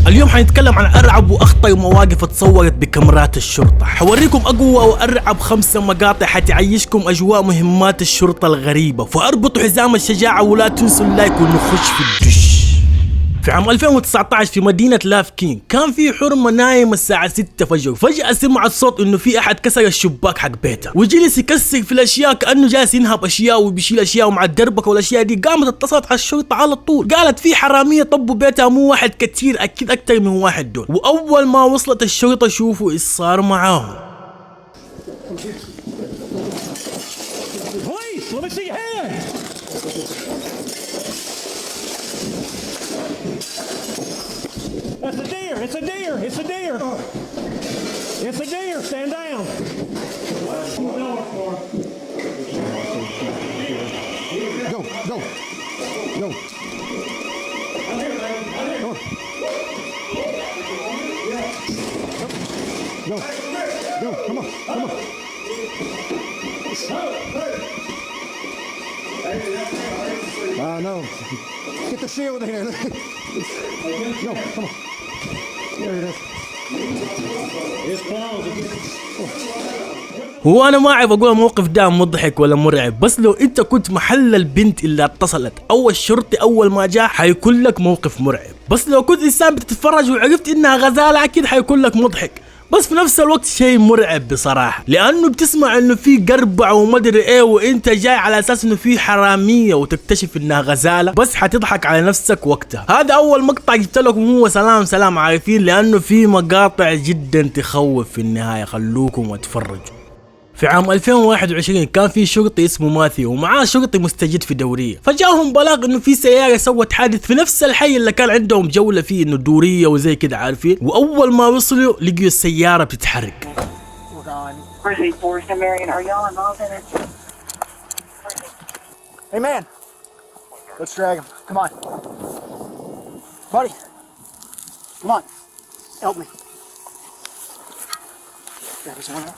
اليوم حنتكلم عن أرعب وأخطر مواقف تصورت بكاميرات الشرطة. حوريكم أقوى وأرعب 5 مقاطع حتعيشكم أجواء مهمات الشرطة الغريبة، فأربطوا حزام الشجاعة ولا تنسوا اللايك ونخش في الدش. في عام 2019 في مدينة لافكين كان في حرمة نايم الساعة 6 فجر، فجأة سمعت صوت انه في احد كسر الشباك حق بيته وجلس يكسر في الاشياء كأنه جالس ينهب اشياء وبيشيل اشياء، ومع الدربكة والاشياء دي قامت اتصلت على الشرطة على طول، قالت في حرامية طبوا بيتها، مو واحد كتير اكيد اكتر من واحد دول. واول ما وصلت الشرطة شوفوا ايش صار معاهم. That's a deer! It's a deer! It's a deer! It's a deer! Stand down! Go! Go! Go! Go! Go! Come on! Come on! No. Get the shield here. No, come on. There it is. هو انا ما اعرف اقول الموقف ده مضحك ولا مرعب، بس لو انت كنت محل البنت اللي اتصلت او الشرطي اول ما جاء حيكون لك موقف مرعب، بس لو كنت انسان بتتفرج وعرفت انها غزالة اكيد حيكون لك مضحك، بس في نفس الوقت شيء مرعب بصراحة، لانه بتسمع انه في قربع ومدري ايه وانت جاي على اساس انه في حرامية وتكتشف انها غزالة، بس حتضحك على نفسك وقتها. هذا اول مقطع جبت لكم، هو سلام عارفين، لانه في مقاطع جدا تخوف في النهاية، خلوكم وتفرجوا. في عام 2021 كان في شرطي اسمه ماثيو ومعاه شرطي مستجد في دورية، فجاهم بلاغ انه في سيارة سوت حادث في نفس الحي اللي كان عندهم جولة فيه، انه دورية وزي كده عارفين، واول ما وصلوا لقيوا السيارة بتتحرك. Hey man, let's drag him. Come on, buddy. Come on, help me. Grab his one up.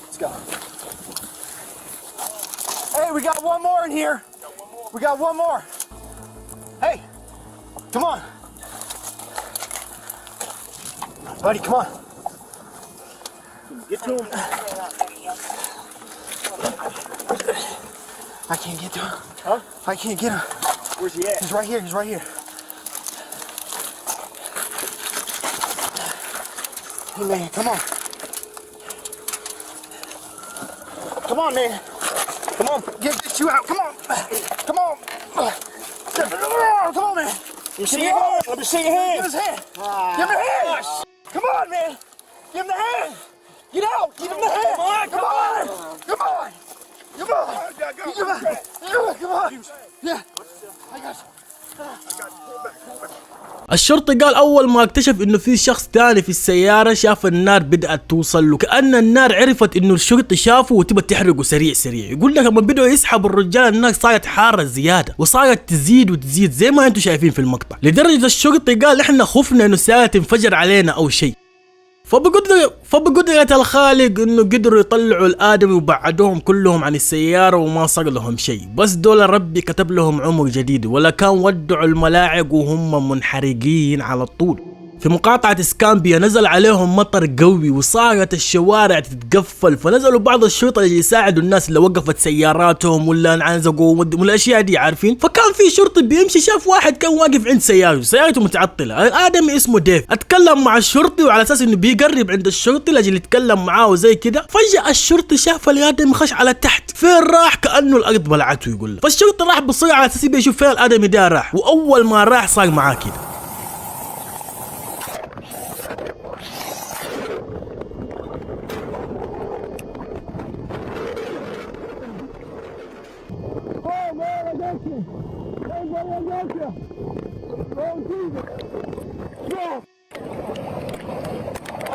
Let's go. Hey, we got one more in here. We got one more. Hey, come on. Buddy, come on. Get to him. I can't get to him. Huh? I can't get him. Where's he at? He's right here. He's right here. Hey man, come on. Come on, man. Come on. Get you out. Come on. Come on. Come on, man. Let me see your hand. Let me see your hand. Give his hand. Give him the hand. Come on, man. Give him the hand. Get out. Give him the hand. Come on. Come on. Come on. Come on. Yeah. I got you. الشرطي قال اول ما اكتشف انه في شخص ثاني في السيارة شاف النار بدأت توصل له، كأن النار عرفت انه الشرطي شافه وتبى تحرقه سريع. يقول لك لما بدأوا يسحبوا الرجال النار صارت حارة زيادة وصارت تزيد وتزيد زي ما انتم شايفين في المقطع، لدرجة الشرطي قال احنا خفنا انه السيارة تنفجر علينا او شيء. فبقدرة الخالق انه قدروا يطلعوا الادمي وبعدوهم كلهم عن السيارة وما صار لهم شيء، بس دول ربي كتب لهم عمر جديد، ولا كان ودعوا الملاعق وهم منحرقين على طول. في مقاطعة سكامبيا نزل عليهم مطر قوي وصارت الشوارع تتقفل، فنزلوا بعض الشرطة اللي يساعدوا الناس اللي وقفت سياراتهم ولا انعنزقوا والاشياء دي عارفين. فكان في شرطي بيمشي شاف واحد كان واقف عند سيارته متعطلة، الادمي اسمه ديف، اتكلم مع الشرطي وعلى اساس انه بيقرب عند الشرطي لاجل يتكلم معاه وزي كده، فجأة الشرطي شاف الادمي خش على تحت، فين راح؟ كأنه الارض بلعته يقول له، فالشرطي راح بسرعة على اساس يشوف فين الادمي ده راح، واول ما راح صار معاه كده.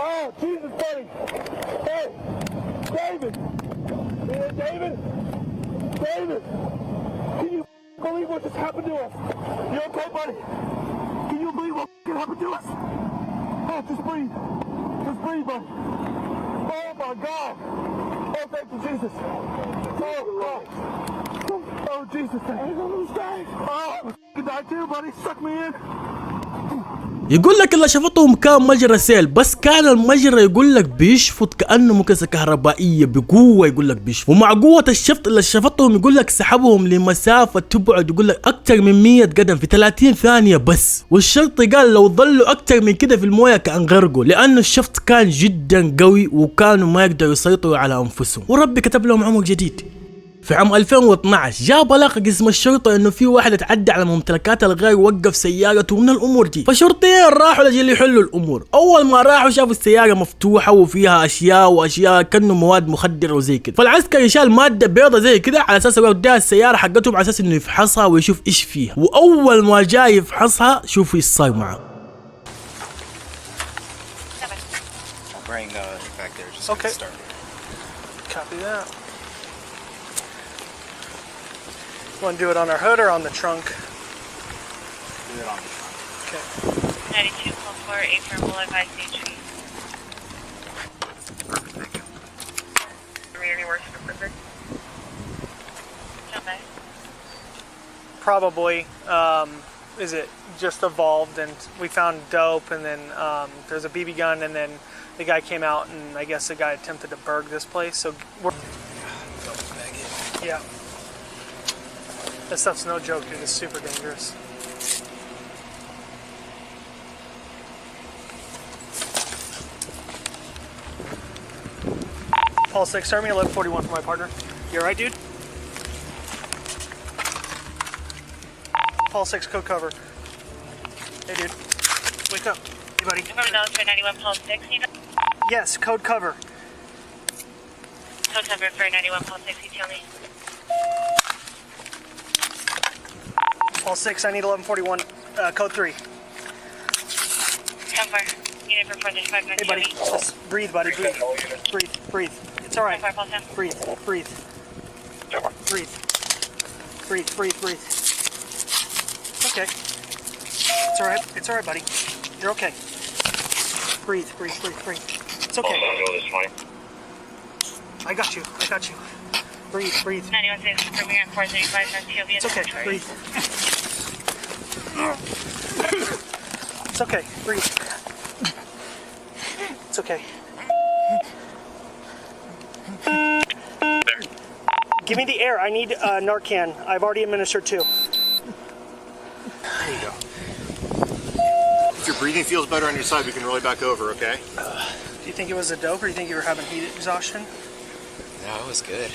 Oh, Jesus, buddy! Hey, David! David! David! Can you believe what just happened to us? You okay, buddy? Can you believe what happened to us? Oh, just breathe. Just breathe, buddy. Oh, my God! Oh, thank you, Jesus! Oh, Jesus! Thank you. Oh, I die too, buddy. Suck me in. يقول لك اللي شفطهم كان مجرى سيل، بس كان المجرى يقول لك بيشفط كانه مكنسه كهربائيه بقوه، يقول لك بيشفط، ومع قوه الشفط اللي شفطهم يقول لك سحبهم لمسافه تبعد يقول لك اكثر من 100 قدم في 30 ثانيه بس. والشرطي قال لو ظلوا اكثر من كده في المويه كان غرقوا، لانه الشفط كان جدا قوي وكانوا ما يقدروا يسيطروا على انفسهم، وربي كتب لهم عمر جديد. في عام 2012 جاء بلاغ قسم الشرطة انه في واحد اتعدى على ممتلكات الغير ووقف سيارته من الامور دي، فشرطيين راحوا لجل يحلوا الامور. اول ما راحوا شافوا السيارة مفتوحة وفيها اشياء كانه مواد مخدرة وزي كده، فالعسكري شال مادة بيضة زي كده على اساس يوديها السيارة حقتهم على اساس انه يفحصها ويشوف ايش فيها، واول ما جاي يفحصها شوفوا ايش صار معه. Okay. Copy that. Want to do it on our hood or on the trunk? Do it on the trunk. Okay. 92.4 April Boulevard, State Street. Thank you. Really works for prison. Jump back. Probably. Is it just evolved and we found dope and then there's a BB gun and then the guy came out and I guess the guy attempted to burg this place. So we're... Yeah. That stuff's no joke, dude. It's super dangerous. Paul 6, start me 1141 for my partner. You alright, dude? Paul 6, code cover. Hey, dude. Wake up. Hey, buddy. Remember those for 91 Pulse 6, you know? Yes, code cover. Code cover for 91 Pulse 6, you tell me. Paul 6, I need 1141, code 3. Cover. Unit for 435 minutes, Hey, buddy. Just breathe, buddy. Breathe. Breathe. Breathe. It's alright. Cover, Pulse 10. Breathe. Breathe. Breathe. Breathe. Breathe. Breathe. Okay. It's alright. It's alright, buddy. You're okay. Breathe. Breathe. Breathe. Breathe. It's okay. I got you. I got you. Breathe. Breathe. 91 6, Premier at 435 North TOB. It's okay. Breathe. It's okay. Breathe. It's okay. Give me the air. I need Narcan. I've already administered 2. There you go. If your breathing feels better on your side, we can roll you back over, okay? Do you think it was a dope or do you think you were having heat exhaustion? No, it was good.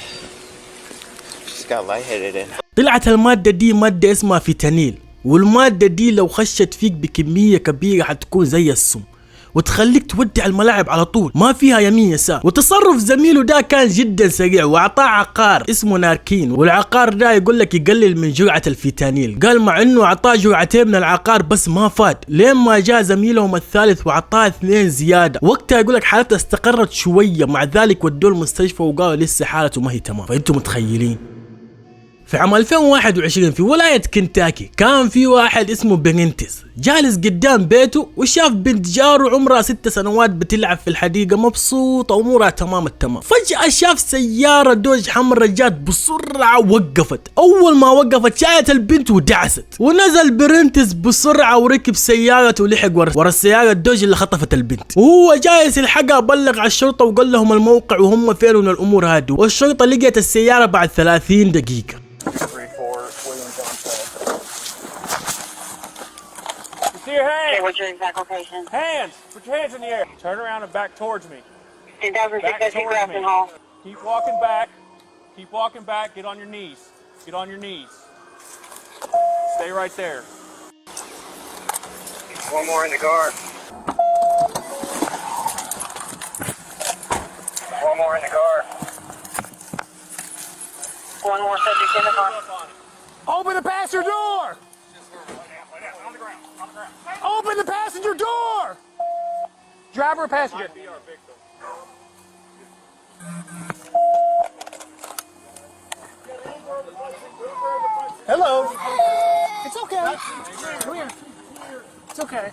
Just got lightheaded and طلعت المادة دي مادة اسمها فيتانيل، والمادة دي لو خشت فيك بكمية كبيرة حتكون زي السم وتخليك تودع الملاعب على طول، ما فيها يمين يسار. وتصرف زميله ده كان جدا سريع واعطاه عقار اسمه ناركين، والعقار ده يقول لك يقلل من جرعة الفيتانيل. قال مع انه اعطاه جرعتين من العقار بس ما فاد، لين ما جاء زميلهم الثالث واعطاه 2 زيادة. وقتها يقول لك حالته استقرت شوية، مع ذلك ودوه المستشفى وقالوا لسه حالته ما هي تمام. فانتم متخيلين؟ في عام 2021 في ولاية كنتاكي كان في واحد اسمه بنينتس جالس قدام بيته وشاف بنت جاره عمرها 6 سنوات بتلعب في الحديقة مبسوطة أمورها تمام التمام. فجأة شاف سيارة دوج حمراء جات بسرعة وقفت. أول ما وقفت شايت البنت ودعست، ونزل بنينتس بسرعة وركب سيارته ولحق ورا السيارة الدوج اللي خطفت البنت. وهو جايز يلحقها بلغ على الشرطة وقال لهم الموقع وهم فين من الأمور هادو، والشرطة لقيت السيارة بعد 30 دقيقة. 3-4, William Johnson. You see your hands? Okay, what's your exact location? Hands! Put your hands in the air. Turn around and back towards me. Endeavor Back 6 towards Grafton me. Hall. Keep walking back. Keep walking back. Get on your knees. Get on your knees. Stay right there. One more in the guard. One more in the guard. One more subject in the car. Open the passenger door! On the ground. On the ground. Open the passenger door! Driver or passenger? Hello. It's okay. Come here. It's okay.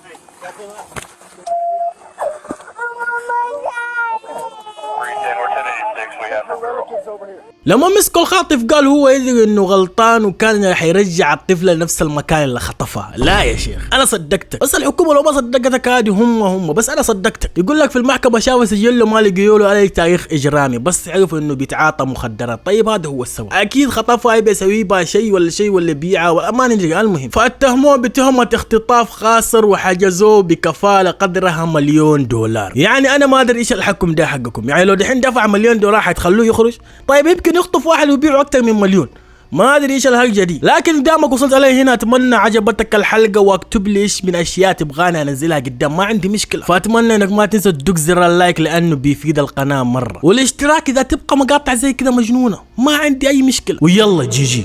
We're 1086. We have referral. لما مسكوا الخاطف قال هو يدري انه غلطان وكان راح يرجع الطفله لنفس المكان اللي خطفها. لا يا شيخ انا صدقتك، بس الحكومه لو ما صدقتك عادي هم بس انا صدقتك. يقول لك في المحكمه شافوا سجله ما لقيوا له عليه تاريخ اجرامي، بس عرفوا انه بيتعاطى مخدرات. طيب هذا هو السبب، اكيد خطفها يبي يسوي بها شيء ولا بيعها ولا ما ندري. المهم فاتهموه بتهمه اختطاف خاسر وحجزوه بكفاله قدرها $1,000,000. يعني انا ما ادري ايش الحكم ده حقكم، يعني لو دحين دفع $1,000,000 حتخلوه يخرج؟ طيب يمكن يخطف واحد ويبيعه اكثر من 1,000,000. ما ادري ايش الهرجه دي. لكن دامك وصلت علي هنا اتمنى عجبتك الحلقه، واكتب لي ايش من اشياء تبغاني انزلها قدام، ما عندي مشكله. فاتمنى انك ما تنسى تدق زر اللايك لانه بيفيد القناه مره، والاشتراك اذا تبقى مقاطع زي كذا مجنونه. ما عندي اي مشكله، ويلا جي.